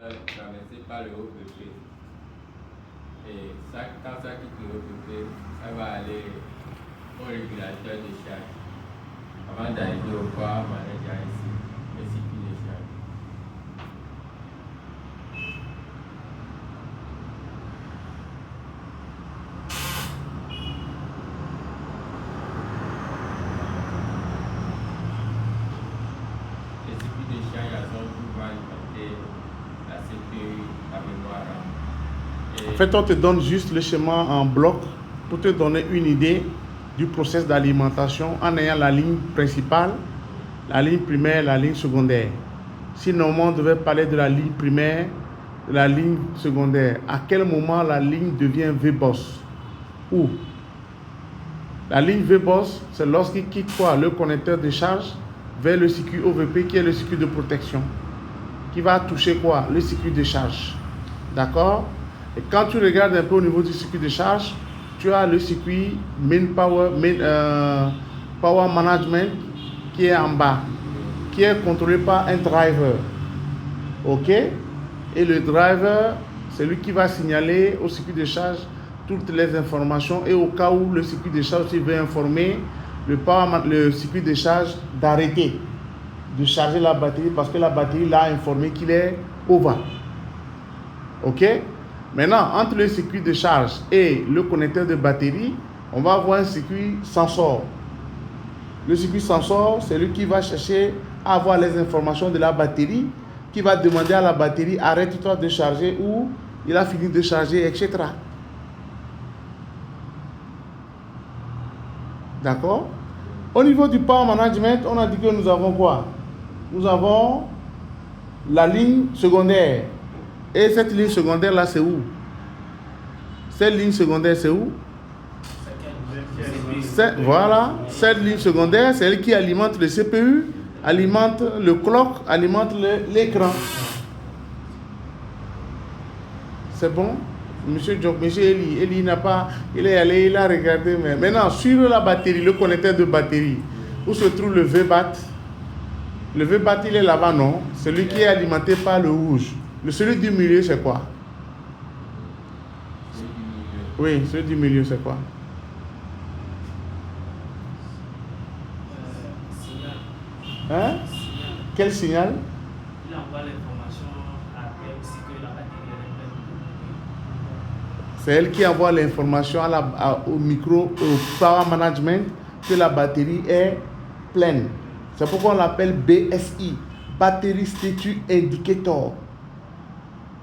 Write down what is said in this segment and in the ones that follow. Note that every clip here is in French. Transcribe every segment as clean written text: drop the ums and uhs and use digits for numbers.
traversé par le OPP. Et ça, quand ça quitte le OPP, ça va aller au régulateur de charge avant d'arriver au power manager ici, le circuit de charge. Le circuit de charge à son tour va alimenter la CPU, la mémoire RAM. En fait, on te donne juste le schéma en bloc pour te donner une idée du process d'alimentation en ayant la ligne principale, la ligne primaire, la ligne secondaire. Si normalement on devait parler de la ligne primaire, de la ligne secondaire, à quel moment la ligne devient VBOS? Où? La ligne VBOS, c'est lorsqu'il quitte quoi? Le connecteur de charge vers le circuit OVP qui est le circuit de protection. Qui va toucher quoi? Le circuit de charge. D'accord? Et quand tu regardes un peu au niveau du circuit de charge, tu as le circuit Power Management qui est en bas, qui est contrôlé par un driver. OK? Et le driver, c'est lui qui va signaler au circuit de charge toutes les informations et au cas où le circuit de charge veut informer le circuit de charge d'arrêter de charger la batterie parce que la batterie l'a informé qu'il est over. OK? Maintenant, entre le circuit de charge et le connecteur de batterie, on va avoir un circuit sensor. Le circuit sensor, c'est lui qui va chercher à avoir les informations de la batterie, qui va demander à la batterie arrête-toi de charger ou il a fini de charger, etc. D'accord? Au niveau du power management, on a dit que nous avons quoi? Nous avons la ligne secondaire. Et cette ligne secondaire là, c'est où? Cette ligne secondaire, c'est où? Voilà, cette ligne secondaire, c'est elle qui alimente le CPU, alimente le clock, alimente l'écran. C'est bon? Monsieur Eli n'a pas, il est allé, il a regardé. Mais maintenant, sur la batterie, le connecteur de batterie, où se trouve le VBAT? Le VBAT, il est là-bas, non? Celui qui est alimenté par le rouge. Celui du milieu, c'est quoi? Oui, celui du milieu, c'est quoi? Hein? Quel signal? Il envoie l'information après aussi que la batterie est pleine. C'est elle qui envoie l'information au micro, au power management, que la batterie est pleine. C'est pourquoi on l'appelle BSI, Battery Status Indicator.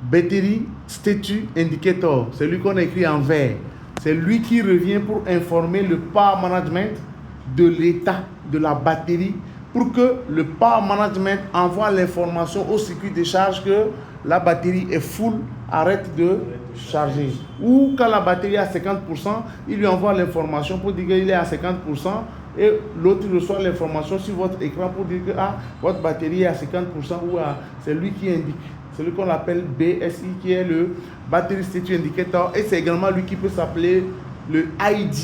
Battery Status Indicator, c'est lui qu'on écrit en vert. C'est lui qui revient pour informer le power management de l'état de la batterie pour que le power management envoie l'information au circuit de charge que la batterie est full, arrête de charger. Ou quand la batterie est à 50%, il lui envoie l'information pour dire qu'il est à 50% et l'autre reçoit l'information sur votre écran pour dire que votre batterie est à 50% ou c'est lui qui indique. C'est lui qu'on appelle BSI qui est le Battery Status Indicator et c'est également lui qui peut s'appeler le ID.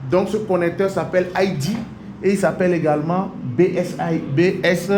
Donc ce connecteur s'appelle ID et il s'appelle également BS.